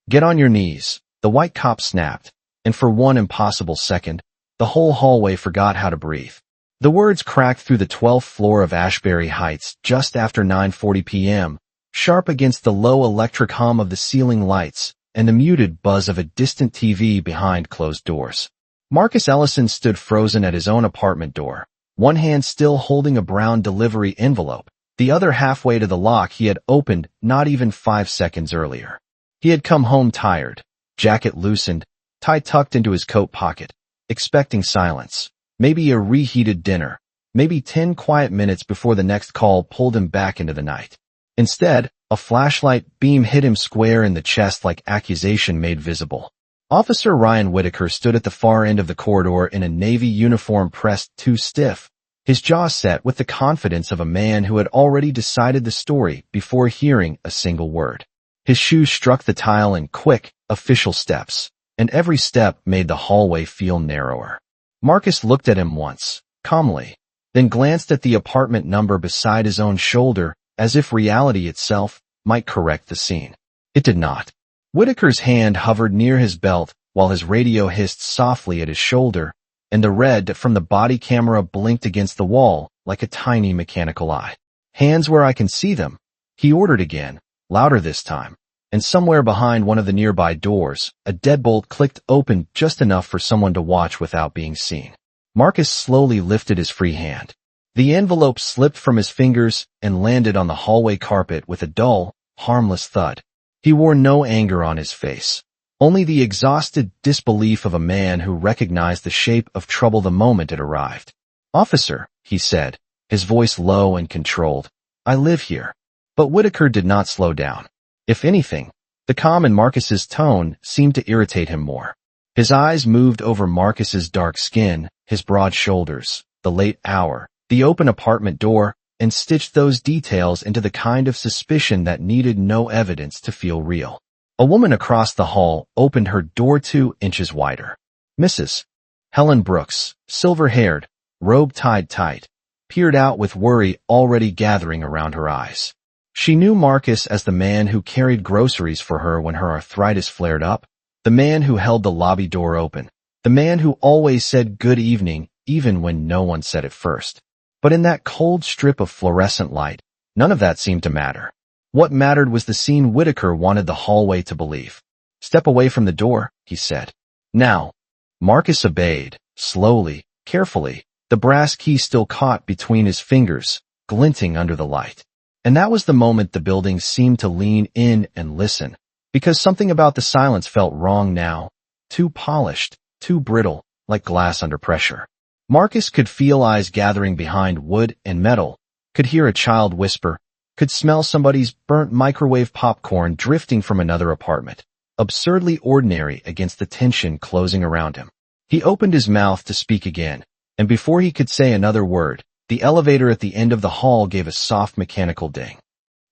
Get on your knees, the white cop snapped, and for one impossible second, the whole hallway forgot how to breathe. The words cracked through the 12th floor of Ashbury Heights just after 9:40 p.m., sharp against the low electric hum of the ceiling lights and the muted buzz of a distant TV behind closed doors. Marcus Ellison stood frozen at his own apartment door, one hand still holding a brown delivery envelope, the other halfway to the lock he had opened not even 5 seconds earlier. He had come home tired, jacket loosened, tie tucked into his coat pocket, expecting silence, maybe a reheated dinner, maybe 10 quiet minutes before the next call pulled him back into the night. Instead, a flashlight beam hit him square in the chest like accusation made visible. Officer Ryan Whitaker stood at the far end of the corridor in a Navy uniform pressed too stiff, his jaw set with the confidence of a man who had already decided the story before hearing a single word. His shoes struck the tile in quick, official steps, and every step made the hallway feel narrower. Marcus looked at him once, calmly, then glanced at the apartment number beside his own shoulder, as if reality itself might correct the scene. It did not. Whitaker's hand hovered near his belt while his radio hissed softly at his shoulder, and the red from the body camera blinked against the wall like a tiny mechanical eye. "Hands where I can see them," he ordered again, louder this time, and somewhere behind one of the nearby doors, a deadbolt clicked open just enough for someone to watch without being seen. Marcus slowly lifted his free hand. The envelope slipped from his fingers and landed on the hallway carpet with a dull, harmless thud. He wore no anger on his face, only the exhausted disbelief of a man who recognized the shape of trouble the moment it arrived. "Officer," he said, his voice low and controlled, "I live here." But Whitaker did not slow down. If anything, the calm in Marcus's tone seemed to irritate him more. His eyes moved over Marcus's dark skin, his broad shoulders, the late hour, the open apartment door, and stitched those details into the kind of suspicion that needed no evidence to feel real. A woman across the hall opened her door 2 inches wider. Mrs. Helen Brooks, silver-haired, robe tied tight, peered out with worry already gathering around her eyes. She knew Marcus as the man who carried groceries for her when her arthritis flared up, the man who held the lobby door open, the man who always said good evening even when no one said it first. But in that cold strip of fluorescent light, none of that seemed to matter. What mattered was the scene Whitaker wanted the hallway to believe. "Step away from the door," he said. "Now." Marcus obeyed, slowly, carefully, the brass key still caught between his fingers, glinting under the light. And that was the moment the building seemed to lean in and listen, because something about the silence felt wrong now, too polished, too brittle, like glass under pressure. Marcus could feel eyes gathering behind wood and metal, could hear a child whisper, could smell somebody's burnt microwave popcorn drifting from another apartment, absurdly ordinary against the tension closing around him. He opened his mouth to speak again, and before he could say another word, the elevator at the end of the hall gave a soft mechanical ding.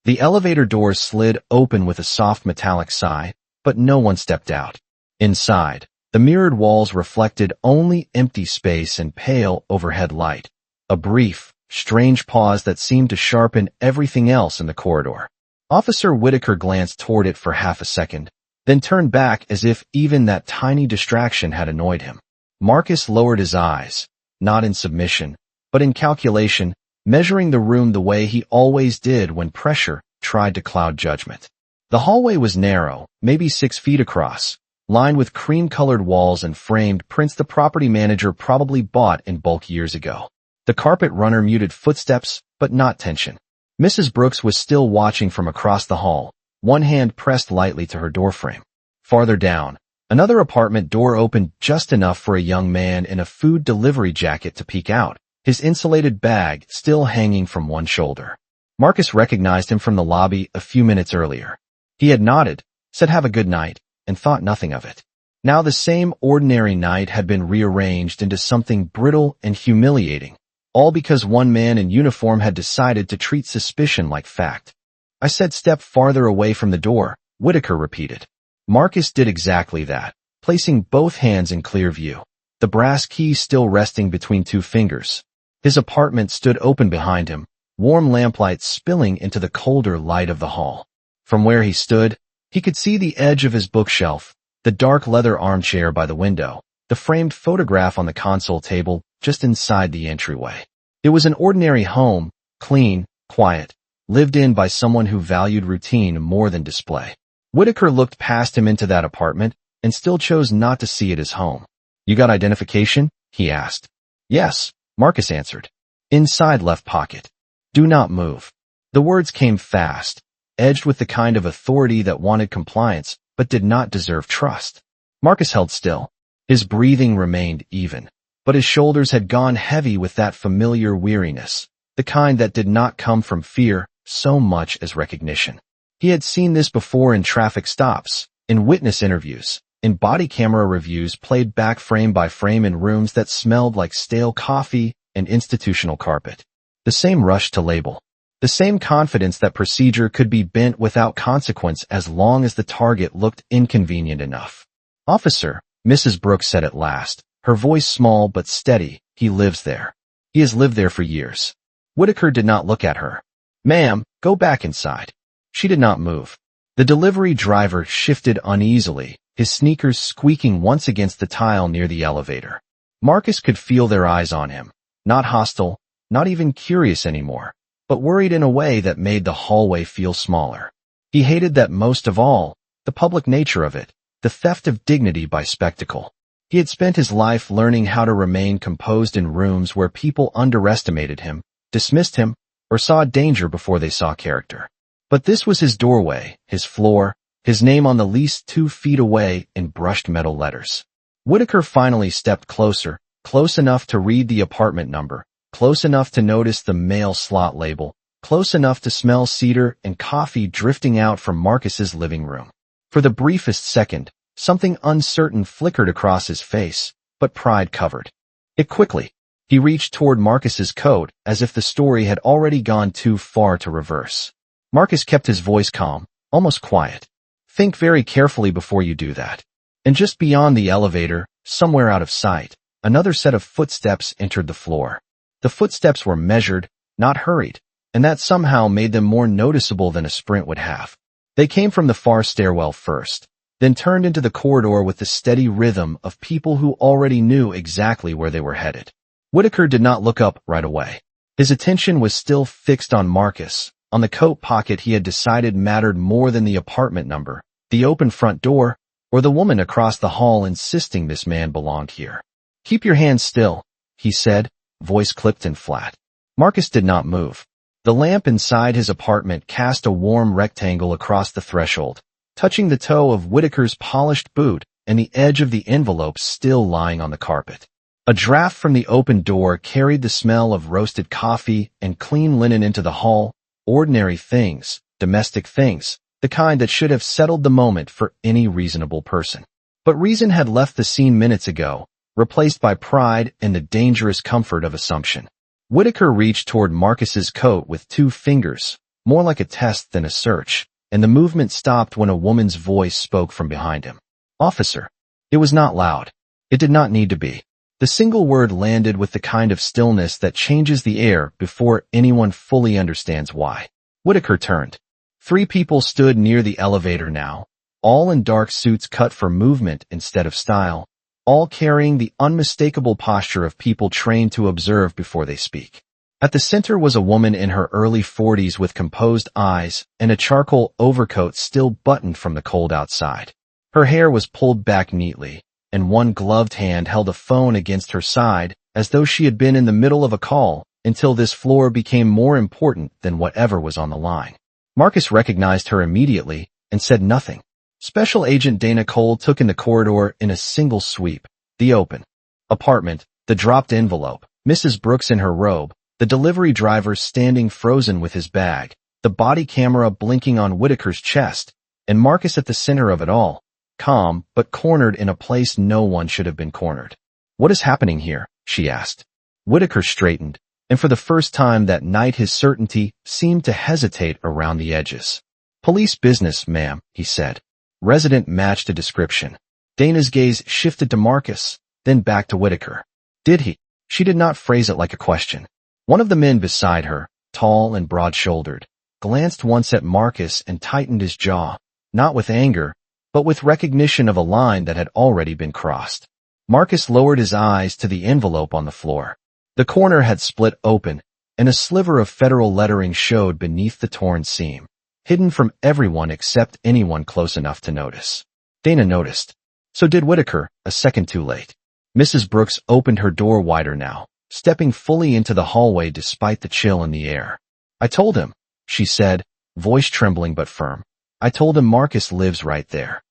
The elevator doors slid open with a soft metallic sigh, but no one stepped out. Inside, the mirrored walls reflected only empty space and pale overhead light, a brief, strange pause that seemed to sharpen everything else in the corridor. Officer Whitaker glanced toward it for half a second, then turned back as if even that tiny distraction had annoyed him. Marcus lowered his eyes, not in submission, but in calculation, measuring the room the way he always did when pressure tried to cloud judgment. The hallway was narrow, maybe 6 feet across, lined with cream-colored walls and framed prints the property manager probably bought in bulk years ago. The carpet runner muted footsteps, but not tension. Mrs. Brooks was still watching from across the hall, one hand pressed lightly to her doorframe. Farther down, another apartment door opened just enough for a young man in a food delivery jacket to peek out, his insulated bag still hanging from one shoulder. Marcus recognized him from the lobby a few minutes earlier. He had nodded, said have a good night, and thought nothing of it. Now the same ordinary night had been rearranged into something brittle and humiliating, all because one man in uniform had decided to treat suspicion like fact. "I said step farther away from the door," Whitaker repeated. Marcus did exactly that, placing both hands in clear view, the brass key still resting between 2 fingers. His apartment stood open behind him, warm lamplight spilling into the colder light of the hall. From where he stood, He could see the edge of his bookshelf, the dark leather armchair by the window, the framed photograph on the console table just inside the entryway. It was an ordinary home, clean, quiet, lived in by someone who valued routine more than display. Whitaker looked past him into that apartment and still chose not to see it as home. "You got identification?" he asked. "Yes," Marcus answered. "Inside left pocket. Do not move." The words came fast, edged with the kind of authority that wanted compliance but did not deserve trust. Marcus held still. His breathing remained even, but his shoulders had gone heavy with that familiar weariness, the kind that did not come from fear so much as recognition. He had seen this before in traffic stops, in witness interviews, in body camera reviews played back frame by frame in rooms that smelled like stale coffee and institutional carpet. The same rush to label. The same confidence that procedure could be bent without consequence as long as the target looked inconvenient enough. "Officer," Mrs. Brooks said at last, her voice small but steady, "he lives there. He has lived there for years." Whitaker did not look at her. "Ma'am, go back inside." She did not move. The delivery driver shifted uneasily, his sneakers squeaking once against the tile near the elevator. Marcus could feel their eyes on him, not hostile, not even curious anymore, but worried in a way that made the hallway feel smaller. He hated that most of all, the public nature of it, the theft of dignity by spectacle. He had spent his life learning how to remain composed in rooms where people underestimated him, dismissed him, or saw danger before they saw character. But this was his doorway, his floor, his name on the least 2 feet away in brushed metal letters. Whitaker finally stepped closer, close enough to read the apartment number, close enough to notice the mail slot label, close enough to smell cedar and coffee drifting out from Marcus's living room. For the briefest second, something uncertain flickered across his face, but pride covered it quickly. He reached toward Marcus's coat as if the story had already gone too far to reverse. Marcus kept his voice calm, almost quiet. "Think very carefully before you do that." And just beyond the elevator, somewhere out of sight, another set of footsteps entered the floor. The footsteps were measured, not hurried, and that somehow made them more noticeable than a sprint would have. They came from the far stairwell first, then turned into the corridor with the steady rhythm of people who already knew exactly where they were headed. Whitaker did not look up right away. His attention was still fixed on Marcus, on the coat pocket he had decided mattered more than the apartment number, the open front door, or the woman across the hall insisting this man belonged here. "Keep your hands still," he said, voice clipped and flat. Marcus did not move. The lamp inside his apartment cast a warm rectangle across the threshold, touching the toe of Whitaker's polished boot and the edge of the envelope still lying on the carpet. A draft from the open door carried the smell of roasted coffee and clean linen into the hall, ordinary things, domestic things, the kind that should have settled the moment for any reasonable person. But reason had left the scene minutes ago, replaced by pride and the dangerous comfort of assumption. Whitaker reached toward Marcus's coat with 2 fingers, more like a test than a search, and the movement stopped when a woman's voice spoke from behind him. "Officer." It was not loud. It did not need to be. The single word landed with the kind of stillness that changes the air before anyone fully understands why. Whitaker turned. 3 people stood near the elevator now, all in dark suits cut for movement instead of style, all carrying the unmistakable posture of people trained to observe before they speak. At the center was a woman in her early 40s with composed eyes and a charcoal overcoat still buttoned from the cold outside. Her hair was pulled back neatly, and one gloved hand held a phone against her side as though she had been in the middle of a call until this floor became more important than whatever was on the line. Marcus recognized her immediately and said nothing. Special Agent Dana Cole took in the corridor in a single sweep, the open apartment, the dropped envelope, Mrs. Brooks in her robe, the delivery driver standing frozen with his bag, the body camera blinking on Whitaker's chest, and Marcus at the center of it all, calm but cornered in a place no one should have been cornered. "What is happening here?" she asked. Whitaker straightened, and for the first time that night his certainty seemed to hesitate around the edges. "Police business, ma'am," he said. Resident matched a description. Dana's gaze shifted to Marcus, then back to Whitaker. "Did he?" She did not phrase it like a question. One of the men beside her, tall and broad-shouldered, glanced once at Marcus and tightened his jaw, not with anger, but with recognition of a line that had already been crossed. Marcus lowered his eyes to the envelope on the floor. The corner had split open, and a sliver of federal lettering showed beneath the torn seam, hidden from everyone except anyone close enough to notice. Dana noticed. So did Whitaker, a second too late. Mrs. Brooks opened her door wider now, stepping fully into the hallway despite the chill in the air. I told him, she said, voice trembling but firm. I told him Marcus lives right there.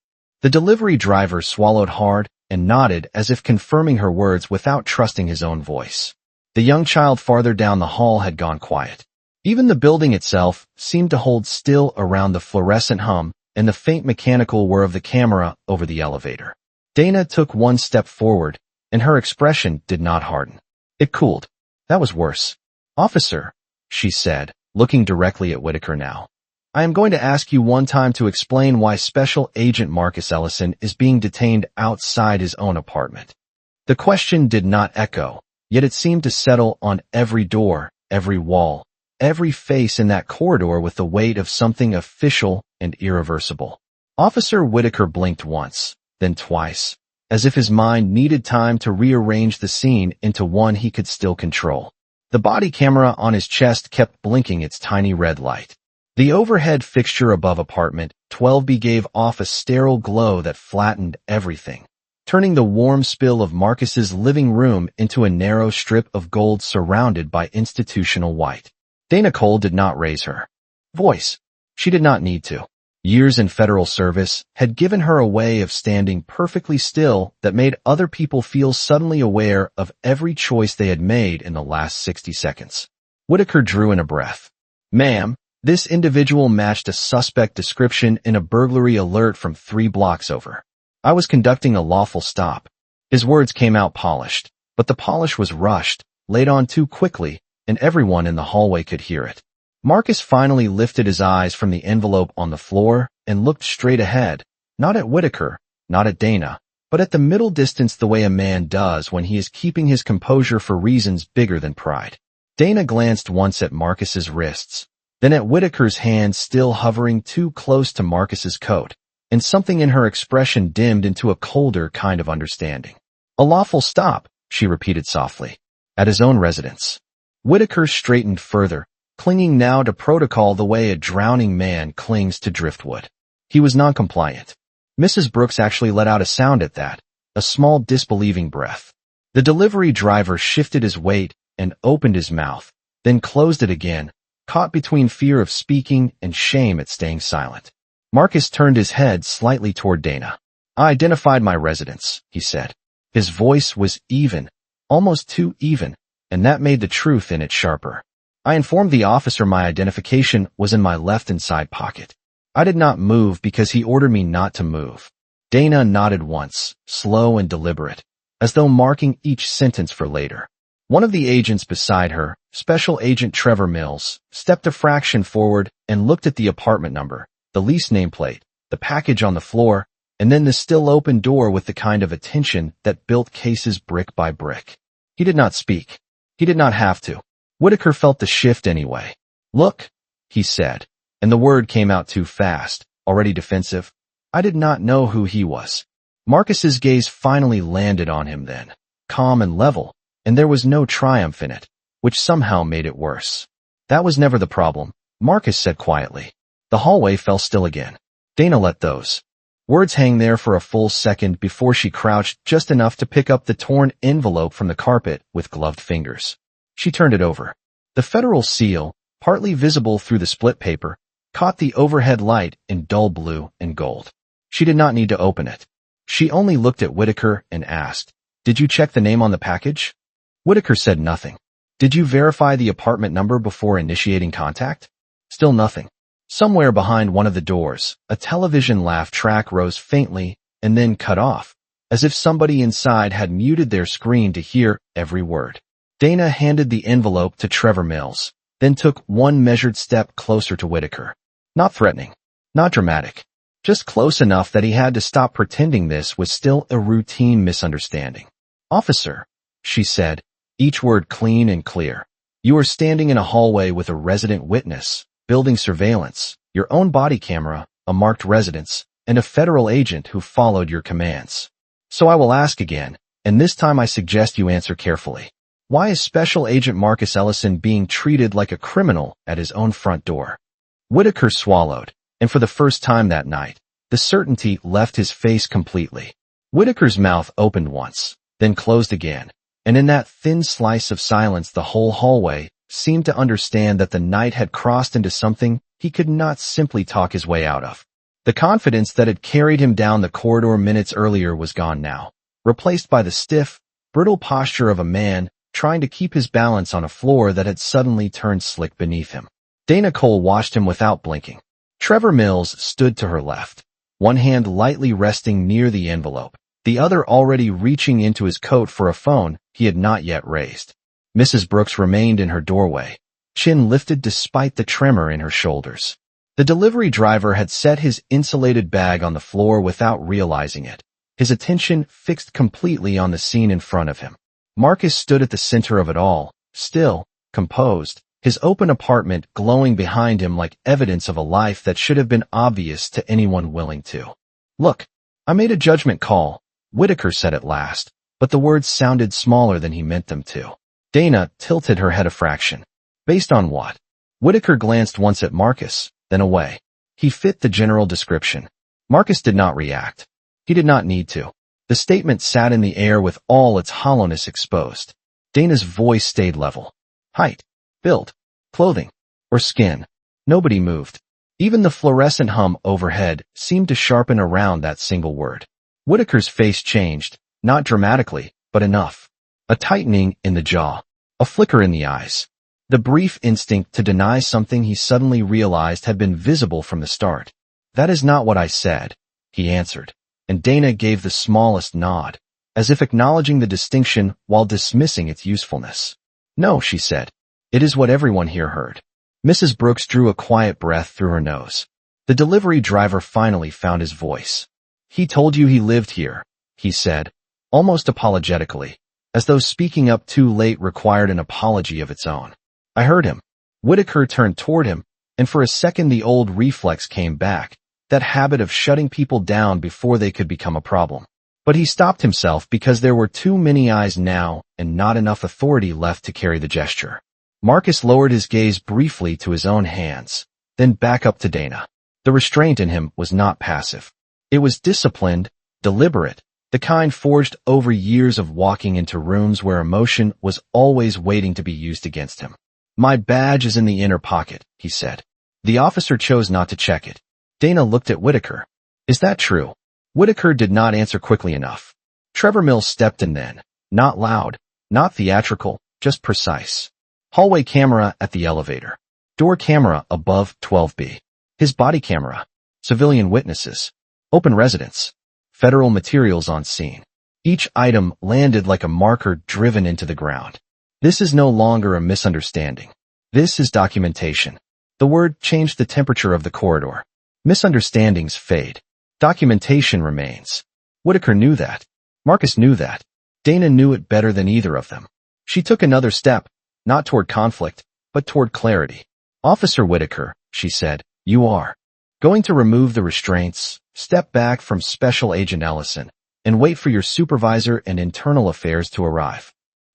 The delivery driver swallowed hard and nodded as if confirming her words without trusting his own voice. The young child farther down the hall had gone quiet. Even the building itself seemed to hold still around the fluorescent hum and the faint mechanical whir of the camera over the elevator. Dana took one step forward, and her expression did not harden. It cooled. That was worse. Officer, she said, looking directly at Whitaker now. I am going to ask you one time to explain why Special Agent Marcus Ellison is being detained outside his own apartment. The question did not echo, yet it seemed to settle on every door, every wall, every face in that corridor with the weight of something official and irreversible. Officer Whitaker blinked once, then twice, as if his mind needed time to rearrange the scene into one he could still control. The body camera on his chest kept blinking its tiny red light. The overhead fixture above apartment 12B gave off a sterile glow that flattened everything, turning the warm spill of Marcus's living room into a narrow strip of gold surrounded by institutional white. Dana Cole did not raise her voice. She did not need to. Years in federal service had given her a way of standing perfectly still that made other people feel suddenly aware of every choice they had made in the last 60 seconds. Whitaker drew in a breath. Ma'am, this individual matched a suspect description in a burglary alert from 3 blocks over. I was conducting a lawful stop. His words came out polished, but the polish was rushed, laid on too quickly, and everyone in the hallway could hear it. Marcus finally lifted his eyes from the envelope on the floor and looked straight ahead, not at Whitaker, not at Dana, but at the middle distance the way a man does when he is keeping his composure for reasons bigger than pride. Dana glanced once at Marcus's wrists, then at Whitaker's hand still hovering too close to Marcus's coat, and something in her expression dimmed into a colder kind of understanding. A lawful stop, she repeated softly. At his own residence. Whitaker straightened further, clinging now to protocol the way a drowning man clings to driftwood. He was noncompliant. Mrs. Brooks actually let out a sound at that, a small disbelieving breath. The delivery driver shifted his weight and opened his mouth, then closed it again, caught between fear of speaking and shame at staying silent. Marcus turned his head slightly toward Dana. I identified my residence, he said. His voice was even, almost too even, and that made the truth in it sharper. I informed the officer my identification was in my left inside pocket. I did not move because he ordered me not to move. Dana nodded once, slow and deliberate, as though marking each sentence for later. One of the agents beside her, Special Agent Trevor Mills, stepped a fraction forward and looked at the apartment number, the lease nameplate, the package on the floor, and then the still open door with the kind of attention that built cases brick by brick. He did not speak. He did not have to. Whitaker felt the shift anyway. Look, he said, and the word came out too fast, already defensive. I did not know who he was. Marcus's gaze finally landed on him then, calm and level, and there was no triumph in it, which somehow made it worse. That was never the problem, Marcus said quietly. The hallway fell still again. Dana let those words hang there for a full second before she crouched just enough to pick up the torn envelope from the carpet with gloved fingers. She turned it over. The federal seal, partly visible through the split paper, caught the overhead light in dull blue and gold. She did not need to open it. She only looked at Whitaker and asked, "Did you check the name on the package?" Whitaker said nothing. "Did you verify the apartment number before initiating contact?" Still nothing. Somewhere behind one of the doors, a television laugh track rose faintly and then cut off, as if somebody inside had muted their screen to hear every word. Dana handed the envelope to Trevor Mills, then took one measured step closer to Whitaker. Not threatening. Not dramatic. Just close enough that he had to stop pretending this was still a routine misunderstanding. "Officer," she said, each word clean and clear. "You are standing in a hallway with a resident witness, building surveillance, your own body camera, a marked residence, and a federal agent who followed your commands. So I will ask again, and this time I suggest you answer carefully. Why is Special Agent Marcus Ellison being treated like a criminal at his own front door? Whitaker swallowed, and for the first time that night, the certainty left his face completely. Whitaker's mouth opened once, then closed again, and in that thin slice of silence the whole hallway seemed to understand that the night had crossed into something he could not simply talk his way out of. The confidence that had carried him down the corridor minutes earlier was gone now, replaced by the stiff, brittle posture of a man trying to keep his balance on a floor that had suddenly turned slick beneath him. Dana Cole watched him without blinking. Trevor Mills stood to her left, one hand lightly resting near the envelope, the other already reaching into his coat for a phone he had not yet raised. Mrs. Brooks remained in her doorway, chin lifted despite the tremor in her shoulders. The delivery driver had set his insulated bag on the floor without realizing it, his attention fixed completely on the scene in front of him. Marcus stood at the center of it all, still, composed, his open apartment glowing behind him like evidence of a life that should have been obvious to anyone willing to. Look, I made a judgment call, Whitaker said at last, but the words sounded smaller than he meant them to. Dana tilted her head a fraction. Based on what? Whitaker glanced once at Marcus, then away. He fit the general description. Marcus did not react. He did not need to. The statement sat in the air with all its hollowness exposed. Dana's voice stayed level. Height, build, clothing, or skin. Nobody moved. Even the fluorescent hum overhead seemed to sharpen around that single word. Whitaker's face changed, not dramatically, but enough. A tightening in the jaw, a flicker in the eyes. The brief instinct to deny something he suddenly realized had been visible from the start. That is not what I said, he answered, and Dana gave the smallest nod, as if acknowledging the distinction while dismissing its usefulness. No, she said. It is what everyone here heard. Mrs. Brooks drew a quiet breath through her nose. The delivery driver finally found his voice. He told you he lived here, he said, almost apologetically, as though speaking up too late required an apology of its own. I heard him. Whitaker turned toward him, and for a second the old reflex came back, that habit of shutting people down before they could become a problem. But he stopped himself because there were too many eyes now and not enough authority left to carry the gesture. Marcus lowered his gaze briefly to his own hands, then back up to Dana. The restraint in him was not passive. It was disciplined, deliberate, the kind forged over years of walking into rooms where emotion was always waiting to be used against him. My badge is in the inner pocket, he said. The officer chose not to check it. Dana looked at Whitaker. Is that true? Whitaker did not answer quickly enough. Trevor Mills stepped in then, not loud, not theatrical, just precise. Hallway camera at the elevator. Door camera above 12B. His body camera. Civilian witnesses. Open residence. Federal materials on scene. Each item landed like a marker driven into the ground. This is no longer a misunderstanding. This is documentation. The word changed the temperature of the corridor. Misunderstandings fade. Documentation remains. Whitaker knew that. Marcus knew that. Dana knew it better than either of them. She took another step, not toward conflict, but toward clarity. Officer Whitaker, she said, you are going to remove the restraints, step back from Special Agent Ellison, and wait for your supervisor and internal affairs to arrive.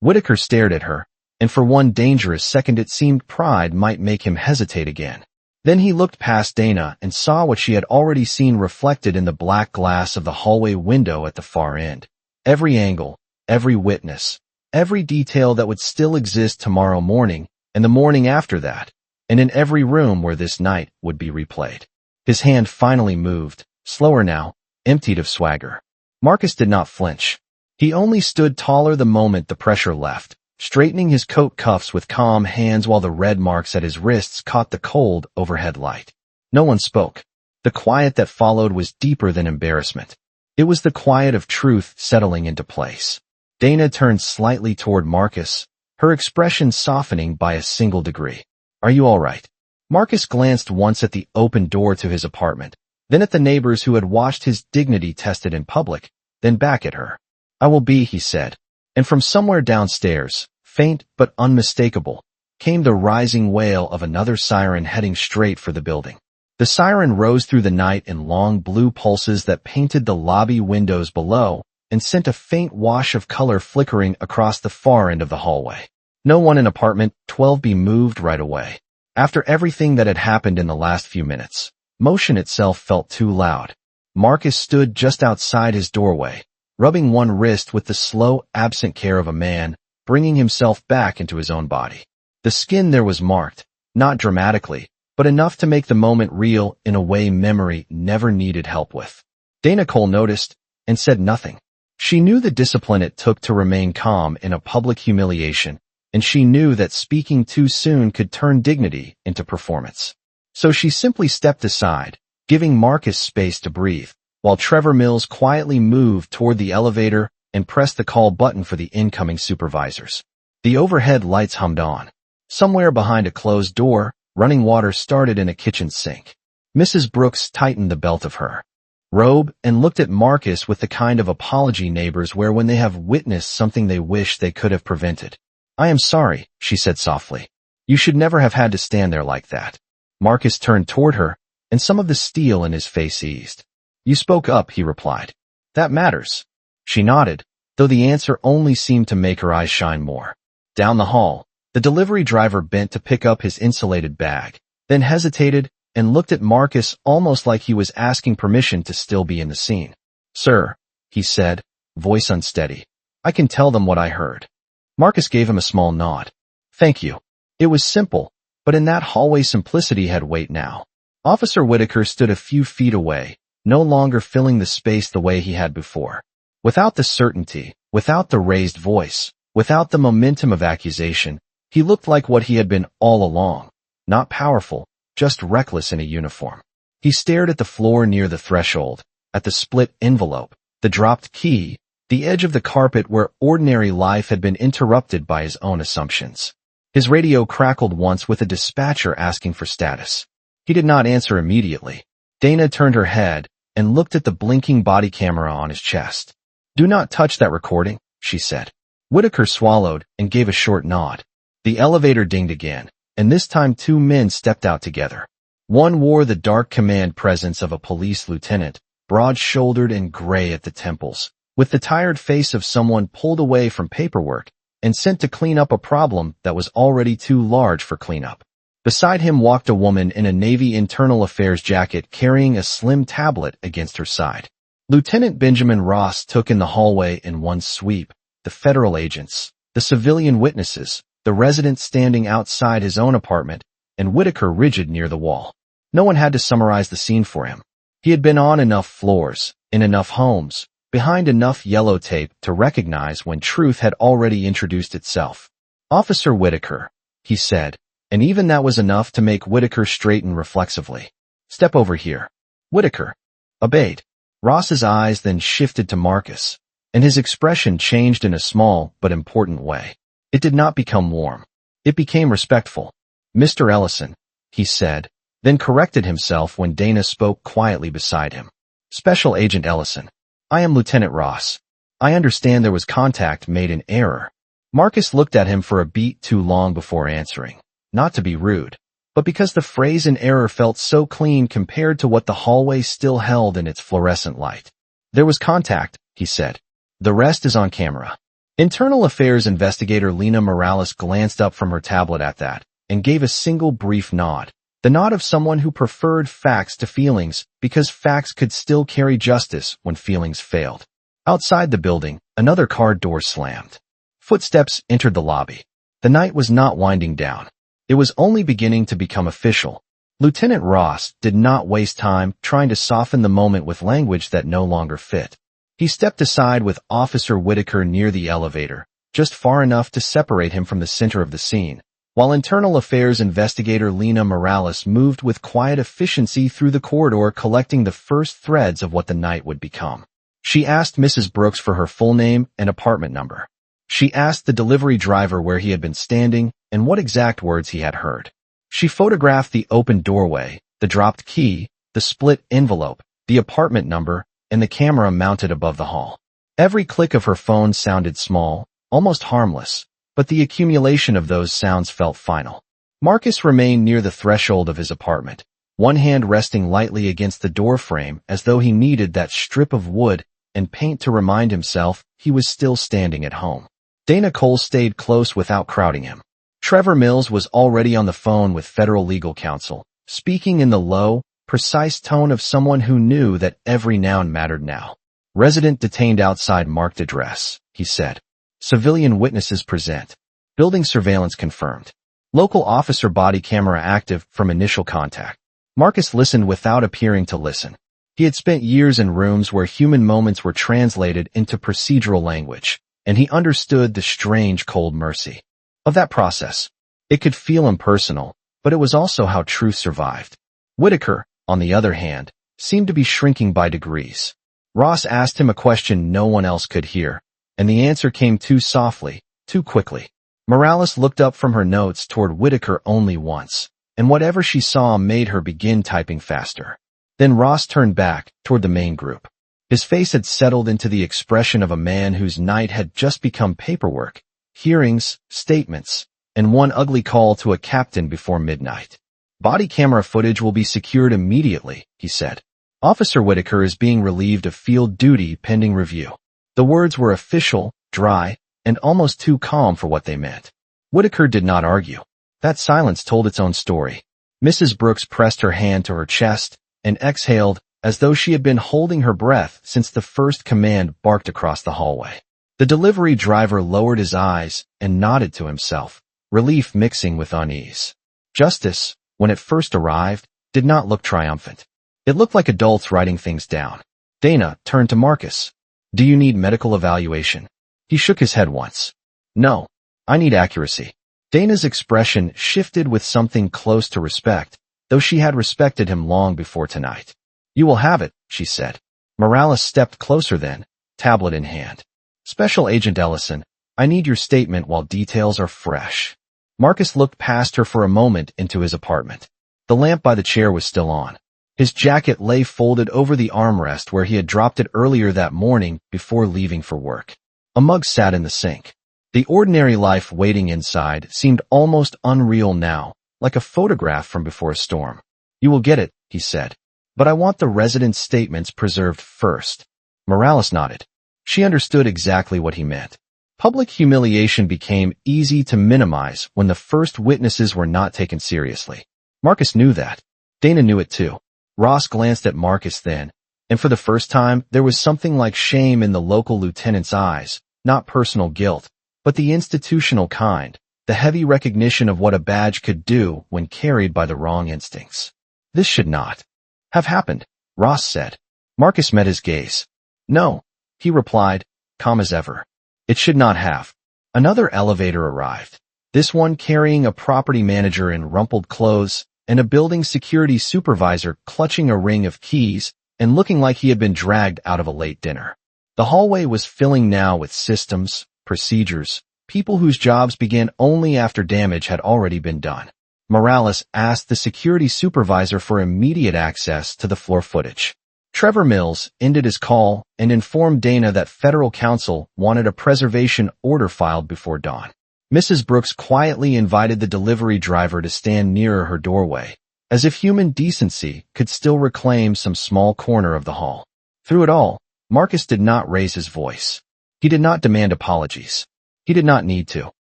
Whitaker stared at her, and for one dangerous second it seemed pride might make him hesitate again. Then he looked past Dana and saw what she had already seen reflected in the black glass of the hallway window at the far end. Every angle, every witness, every detail that would still exist tomorrow morning and the morning after that, and in every room where this night would be replayed. His hand finally moved, slower now, emptied of swagger. Marcus did not flinch. He only stood taller the moment the pressure left, straightening his coat cuffs with calm hands while the red marks at his wrists caught the cold overhead light. No one spoke. The quiet that followed was deeper than embarrassment. It was the quiet of truth settling into place. Dana turned slightly toward Marcus, her expression softening by a single degree. Are you all right? Marcus glanced once at the open door to his apartment, then at the neighbors who had watched his dignity tested in public, then back at her. I will be, he said. And from somewhere downstairs, faint but unmistakable, came the rising wail of another siren heading straight for the building. The siren rose through the night in long blue pulses that painted the lobby windows below and sent a faint wash of color flickering across the far end of the hallway. No one in apartment 12B moved right away. After everything that had happened in the last few minutes, motion itself felt too loud. Marcus stood just outside his doorway, rubbing one wrist with the slow, absent care of a man, bringing himself back into his own body. The skin there was marked, not dramatically, but enough to make the moment real in a way memory never needed help with. Dana Cole noticed and said nothing. She knew the discipline it took to remain calm in a public humiliation, and she knew that speaking too soon could turn dignity into performance. So she simply stepped aside, giving Marcus space to breathe, while Trevor Mills quietly moved toward the elevator and pressed the call button for the incoming supervisors. The overhead lights hummed on. Somewhere behind a closed door, running water started in a kitchen sink. Mrs. Brooks tightened the belt of her robe and looked at Marcus with the kind of apology neighbors wear when they have witnessed something they wish they could have prevented. "I am sorry," she said softly. "You should never have had to stand there like that." Marcus turned toward her, and some of the steel in his face eased. "You spoke up," he replied. "That matters." She nodded, though the answer only seemed to make her eyes shine more. Down the hall, the delivery driver bent to pick up his insulated bag, then hesitated and looked at Marcus almost like he was asking permission to still be in the scene. "Sir," he said, voice unsteady, "I can tell them what I heard." Marcus gave him a small nod. "Thank you." It was simple, but in that hallway simplicity had weight now. Officer Whitaker stood a few feet away, no longer filling the space the way he had before. Without the certainty, without the raised voice, without the momentum of accusation, he looked like what he had been all along, not powerful, just reckless in a uniform. He stared at the floor near the threshold, at the split envelope, the dropped key, the edge of the carpet where ordinary life had been interrupted by his own assumptions. His radio crackled once with a dispatcher asking for status. He did not answer immediately. Dana turned her head and looked at the blinking body camera on his chest. "Do not touch that recording," she said. Whitaker swallowed and gave a short nod. The elevator dinged again, and this time two men stepped out together. One wore the dark command presence of a police lieutenant, broad-shouldered and gray at the temples, with the tired face of someone pulled away from paperwork and sent to clean up a problem that was already too large for cleanup. Beside him walked a woman in a Navy Internal Affairs jacket carrying a slim tablet against her side. Lieutenant Benjamin Ross took in the hallway in one sweep, the federal agents, the civilian witnesses, the resident standing outside his own apartment, and Whitaker rigid near the wall. No one had to summarize the scene for him. He had been on enough floors, in enough homes, behind enough yellow tape to recognize when truth had already introduced itself. "Officer Whitaker," he said, and even that was enough to make Whitaker straighten reflexively. "Step over here." Whitaker obeyed. Ross's eyes then shifted to Marcus, and his expression changed in a small but important way. It did not become warm. It became respectful. "Mr. Ellison," he said, then corrected himself when Dana spoke quietly beside him. "Special Agent Ellison. I am Lieutenant Ross. I understand there was contact made in error." Marcus looked at him for a beat too long before answering, not to be rude, but because the phrase in error felt so clean compared to what the hallway still held in its fluorescent light. "There was contact," he said. "The rest is on camera." Internal Affairs investigator Lena Morales glanced up from her tablet at that and gave a single brief nod, the nod of someone who preferred facts to feelings because facts could still carry justice when feelings failed. Outside the building, another car door slammed. Footsteps entered the lobby. The night was not winding down. It was only beginning to become official. Lieutenant Ross did not waste time trying to soften the moment with language that no longer fit. He stepped aside with Officer Whitaker near the elevator, just far enough to separate him from the center of the scene, while Internal Affairs investigator Lena Morales moved with quiet efficiency through the corridor collecting the first threads of what the night would become. She asked Mrs. Brooks for her full name and apartment number. She asked the delivery driver where he had been standing and what exact words he had heard. She photographed the open doorway, the dropped key, the split envelope, the apartment number, and the camera mounted above the hall. Every click of her phone sounded small, almost harmless, but the accumulation of those sounds felt final. Marcus remained near the threshold of his apartment, one hand resting lightly against the doorframe as though he needed that strip of wood and paint to remind himself he was still standing at home. Dana Cole stayed close without crowding him. Trevor Mills was already on the phone with federal legal counsel, speaking in the low, precise tone of someone who knew that every noun mattered now. Resident detained outside marked address, he said. Civilian witnesses present. Building surveillance confirmed. Local officer body camera active from initial contact. Marcus listened without appearing to listen. He had spent years in rooms where human moments were translated into procedural language, and he understood the strange cold mercy of that process. It could feel impersonal, but it was also how truth survived. Whitaker, on the other hand, seemed to be shrinking by degrees. Ross asked him a question no one else could hear, and the answer came too softly, too quickly. Morales looked up from her notes toward Whitaker only once, and whatever she saw made her begin typing faster. Then Ross turned back, toward the main group. His face had settled into the expression of a man whose night had just become paperwork, hearings, statements, and one ugly call to a captain before midnight. Body camera footage will be secured immediately, he said. Officer Whitaker is being relieved of field duty pending review. The words were official, dry, and almost too calm for what they meant. Whitaker did not argue. That silence told its own story. Mrs. Brooks pressed her hand to her chest and exhaled, as though she had been holding her breath since the first command barked across the hallway. The delivery driver lowered his eyes and nodded to himself, relief mixing with unease. Justice, when it first arrived, did not look triumphant. It looked like adults writing things down. Dana turned to Marcus. Do you need medical evaluation? He shook his head once. No. I need accuracy. Dana's expression shifted with something close to respect, though she had respected him long before tonight. You will have it, she said. Morales stepped closer then, tablet in hand. Special Agent Ellison, I need your statement while details are fresh. Marcus looked past her for a moment into his apartment. The lamp by the chair was still on. His jacket lay folded over the armrest where he had dropped it earlier that morning before leaving for work. A mug sat in the sink. The ordinary life waiting inside seemed almost unreal now, like a photograph from before a storm. You will get it, he said. But I want the residents' statements preserved first. Morales nodded. She understood exactly what he meant. Public humiliation became easy to minimize when the first witnesses were not taken seriously. Marcus knew that. Dana knew it too. Ross glanced at Marcus then, and for the first time there was something like shame in the local lieutenant's eyes, not personal guilt, but the institutional kind, the heavy recognition of what a badge could do when carried by the wrong instincts. This should not have happened, Ross said. Marcus met his gaze. No, he replied, calm as ever. It should not have. Another elevator arrived, this one carrying a property manager in rumpled clothes and a building security supervisor clutching a ring of keys and looking like he had been dragged out of a late dinner. The hallway was filling now with systems, procedures, people whose jobs began only after damage had already been done. Morales asked the security supervisor for immediate access to the floor footage. Trevor Mills ended his call and informed Dana that federal counsel wanted a preservation order filed before dawn. Mrs. Brooks quietly invited the delivery driver to stand nearer her doorway, as if human decency could still reclaim some small corner of the hall. Through it all, Marcus did not raise his voice. He did not demand apologies. He did not need to.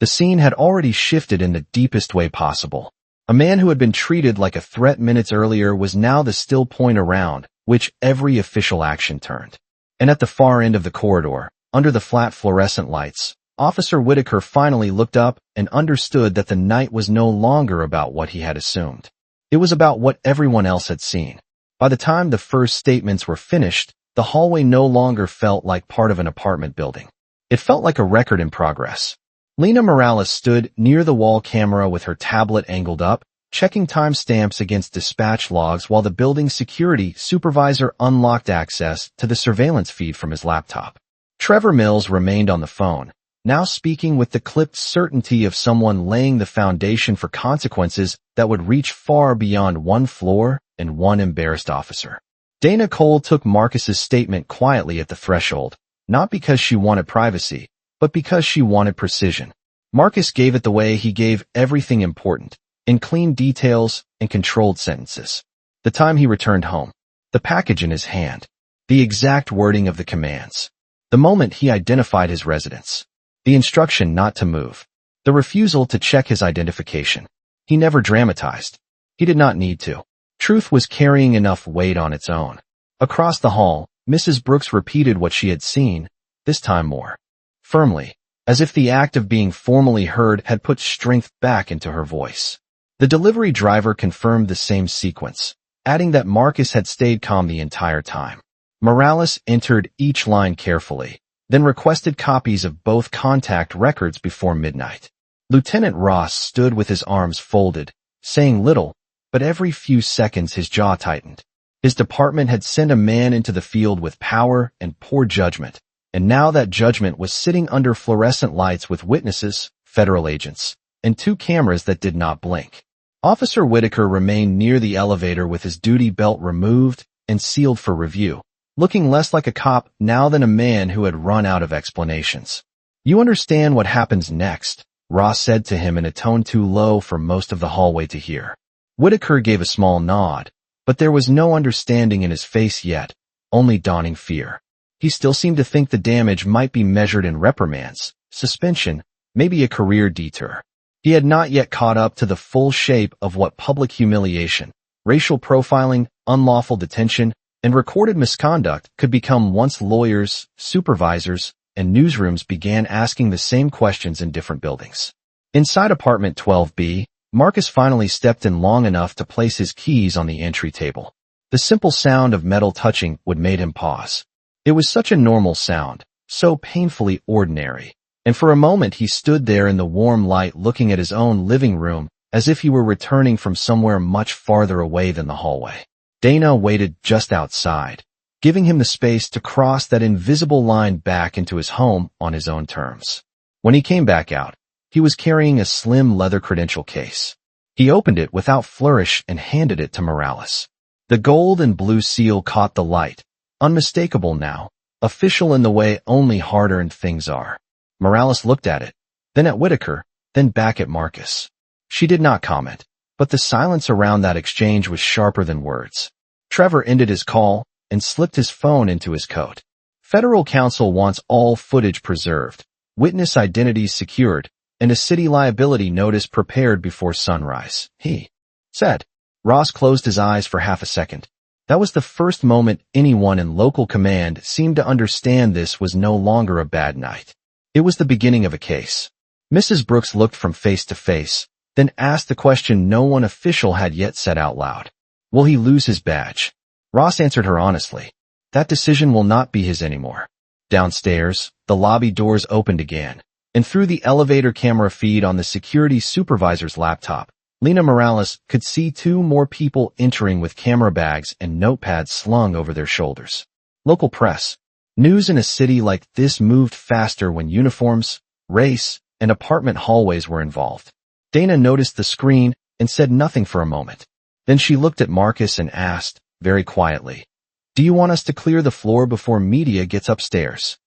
The scene had already shifted in the deepest way possible. A man who had been treated like a threat minutes earlier was now the still point around which every official action turned. And at the far end of the corridor, under the flat fluorescent lights, Officer Whitaker finally looked up and understood that the night was no longer about what he had assumed. It was about what everyone else had seen. By the time the first statements were finished, the hallway no longer felt like part of an apartment building. It felt like a record in progress. Lena Morales stood near the wall camera with her tablet angled up, checking timestamps against dispatch logs while the building's security supervisor unlocked access to the surveillance feed from his laptop. Trevor Mills remained on the phone, now speaking with the clipped certainty of someone laying the foundation for consequences that would reach far beyond one floor and one embarrassed officer. Dana Cole took Marcus's statement quietly at the threshold, not because she wanted privacy, but because she wanted precision. Marcus gave it the way he gave everything important, in clean details and controlled sentences. The time he returned home. The package in his hand. The exact wording of the commands. The moment he identified his residence. The instruction not to move. The refusal to check his identification. He never dramatized. He did not need to. Truth was carrying enough weight on its own. Across the hall, Mrs. Brooks repeated what she had seen, this time more firmly, as if the act of being formally heard had put strength back into her voice. The delivery driver confirmed the same sequence, adding that Marcus had stayed calm the entire time. Morales entered each line carefully, then requested copies of both contact records before midnight. Lieutenant Ross stood with his arms folded, saying little, but every few seconds his jaw tightened. His department had sent a man into the field with power and poor judgment, and now that judgment was sitting under fluorescent lights with witnesses, federal agents, and 2 cameras that did not blink. Officer Whitaker remained near the elevator with his duty belt removed and sealed for review, looking less like a cop now than a man who had run out of explanations. "You understand what happens next," Ross said to him in a tone too low for most of the hallway to hear. Whitaker gave a small nod, but there was no understanding in his face yet, only dawning fear. He still seemed to think the damage might be measured in reprimands, suspension, maybe a career detour. He had not yet caught up to the full shape of what public humiliation, racial profiling, unlawful detention, and recorded misconduct could become once lawyers, supervisors, and newsrooms began asking the same questions in different buildings. Inside apartment 12B, Marcus finally stepped in long enough to place his keys on the entry table. The simple sound of metal touching would made him pause. It was such a normal sound, so painfully ordinary, and for a moment he stood there in the warm light looking at his own living room as if he were returning from somewhere much farther away than the hallway. Dana waited just outside, giving him the space to cross that invisible line back into his home on his own terms. When he came back out, he was carrying a slim leather credential case. He opened it without flourish and handed it to Morales. The gold and blue seal caught the light, unmistakable now, official in the way only hard-earned things are. Morales looked at it, then at Whitaker, then back at Marcus. She did not comment, but the silence around that exchange was sharper than words. Trevor ended his call and slipped his phone into his coat. Federal counsel wants all footage preserved, witness identities secured, and a city liability notice prepared before sunrise, he said. Ross closed his eyes for half a second. That was the first moment anyone in local command seemed to understand this was no longer a bad night. It was the beginning of a case. Mrs. Brooks looked from face to face, then asked the question no one official had yet said out loud. Will he lose his badge? Ross answered her honestly. That decision will not be his anymore. Downstairs, the lobby doors opened again, and through the elevator camera feed on the security supervisor's laptop, Lena Morales could see 2 more people entering with camera bags and notepads slung over their shoulders. Local press. News in a city like this moved faster when uniforms, race, and apartment hallways were involved. Dana noticed the screen and said nothing for a moment. Then she looked at Marcus and asked, very quietly, "Do you want us to clear the floor before media gets upstairs?"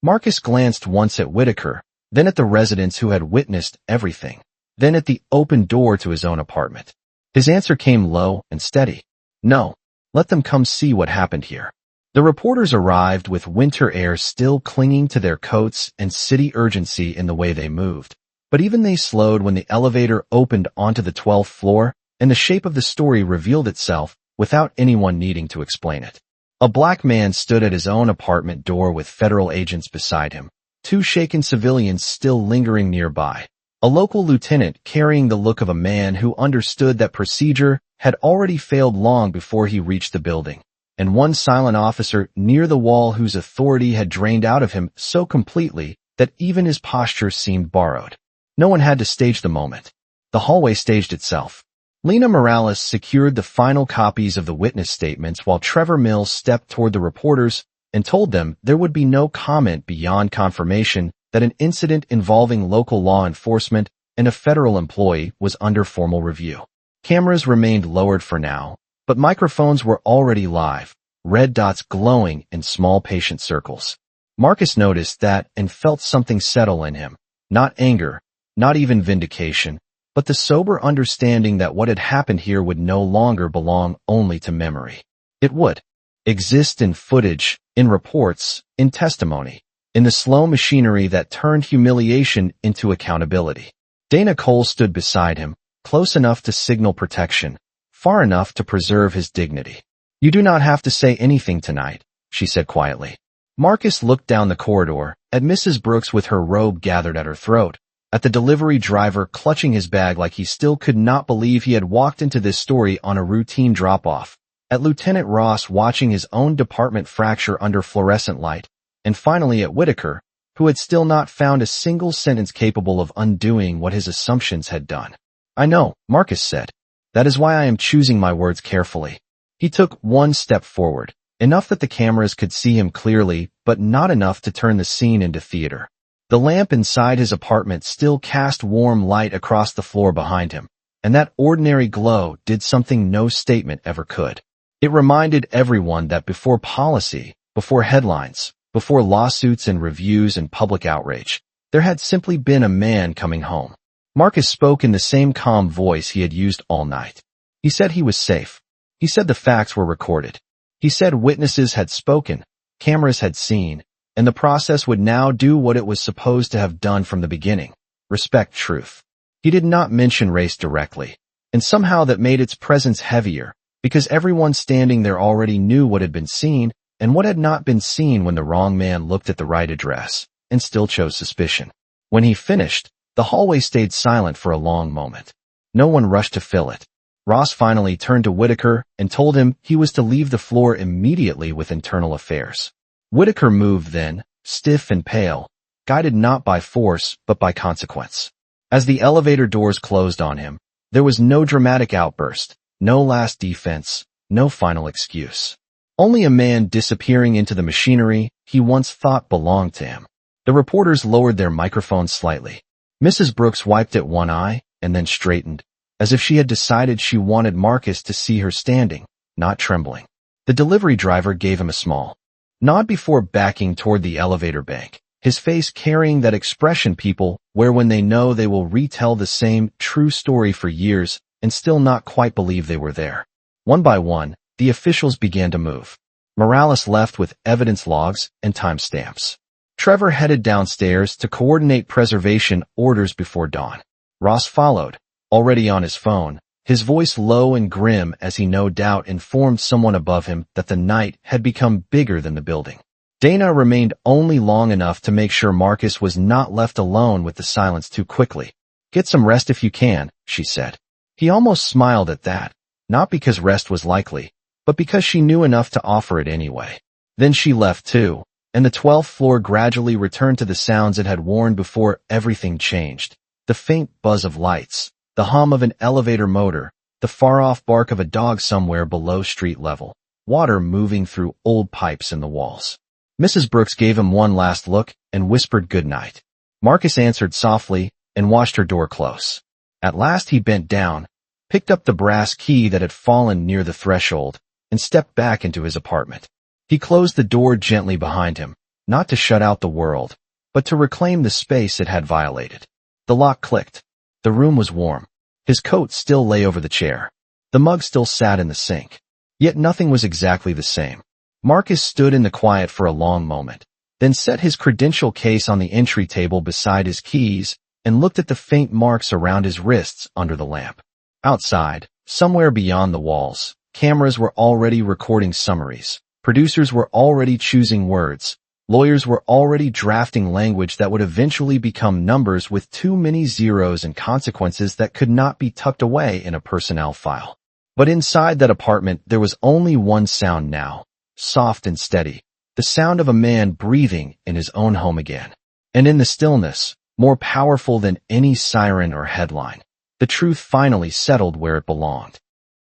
Marcus glanced once at Whitaker, then at the residents who had witnessed everything, then at the open door to his own apartment. His answer came low and steady. No, let them come see what happened here. The reporters arrived with winter air still clinging to their coats and city urgency in the way they moved. But even they slowed when the elevator opened onto the 12th floor and the shape of the story revealed itself without anyone needing to explain it. A black man stood at his own apartment door with federal agents beside him, 2 shaken civilians still lingering nearby, a local lieutenant carrying the look of a man who understood that procedure had already failed long before he reached the building, and 1 silent officer near the wall whose authority had drained out of him so completely that even his posture seemed borrowed. No one had to stage the moment. The hallway staged itself. Lena Morales secured the final copies of the witness statements while Trevor Mills stepped toward the reporters and told them there would be no comment beyond confirmation that an incident involving local law enforcement and a federal employee was under formal review. Cameras remained lowered for now, but microphones were already live, red dots glowing in small patient circles. Marcus noticed that and felt something settle in him, not anger, not even vindication, but the sober understanding that what had happened here would no longer belong only to memory. It would exist in footage, in reports, in testimony, in the slow machinery that turned humiliation into accountability. Dana Cole stood beside him, close enough to signal protection, far enough to preserve his dignity. "You do not have to say anything tonight," she said quietly. Marcus looked down the corridor, at Mrs. Brooks with her robe gathered at her throat, at the delivery driver clutching his bag like he still could not believe he had walked into this story on a routine drop-off, at Lieutenant Ross watching his own department fracture under fluorescent light, and finally at Whitaker, who had still not found a single sentence capable of undoing what his assumptions had done. "I know," Marcus said. "That is why I am choosing my words carefully." He took one step forward, enough that the cameras could see him clearly, but not enough to turn the scene into theater. The lamp inside his apartment still cast warm light across the floor behind him, and that ordinary glow did something no statement ever could. It reminded everyone that before policy, before headlines, before lawsuits and reviews and public outrage, there had simply been a man coming home. Marcus spoke in the same calm voice he had used all night. He said he was safe. He said the facts were recorded. He said witnesses had spoken, cameras had seen, and the process would now do what it was supposed to have done from the beginning: respect truth. He did not mention race directly, and somehow that made its presence heavier, because everyone standing there already knew what had been seen and what had not been seen when the wrong man looked at the right address, and still chose suspicion. When he finished, the hallway stayed silent for a long moment. No one rushed to fill it. Ross finally turned to Whitaker and told him he was to leave the floor immediately with internal affairs. Whitaker moved then, stiff and pale, guided not by force but by consequence. As the elevator doors closed on him, there was no dramatic outburst, no last defense, no final excuse. Only a man disappearing into the machinery he once thought belonged to him. The reporters lowered their microphones slightly. Mrs. Brooks wiped at one eye and then straightened, as if she had decided she wanted Marcus to see her standing, not trembling. The delivery driver gave him a small nod before backing toward the elevator bank, his face carrying that expression people wear when they know they will retell the same true story for years and still not quite believe they were there. One by one, the officials began to move. Morales left with evidence logs and timestamps. Trevor headed downstairs to coordinate preservation orders before dawn. Ross followed, already on his phone, his voice low and grim as he no doubt informed someone above him that the night had become bigger than the building. Dana remained only long enough to make sure Marcus was not left alone with the silence too quickly. "Get some rest if you can," she said. He almost smiled at that, not because rest was likely, but because she knew enough to offer it anyway. Then she left too, and the 12th floor gradually returned to the sounds it had worn before everything changed. The faint buzz of lights, the hum of an elevator motor, the far-off bark of a dog somewhere below street level, water moving through old pipes in the walls. Mrs. Brooks gave him one last look and whispered goodnight. Marcus answered softly and watched her door close. At last he bent down, picked up the brass key that had fallen near the threshold, and stepped back into his apartment. He closed the door gently behind him, not to shut out the world, but to reclaim the space it had violated. The lock clicked. The room was warm. His coat still lay over the chair. The mug still sat in the sink. Yet nothing was exactly the same. Marcus stood in the quiet for a long moment, then set his credential case on the entry table beside his keys and looked at the faint marks around his wrists under the lamp. Outside, somewhere beyond the walls, cameras were already recording summaries. Producers were already choosing words. Lawyers were already drafting language that would eventually become numbers with too many zeros and consequences that could not be tucked away in a personnel file. But inside that apartment there was only one sound now, soft and steady, the sound of a man breathing in his own home again. And in the stillness, more powerful than any siren or headline, the truth finally settled where it belonged.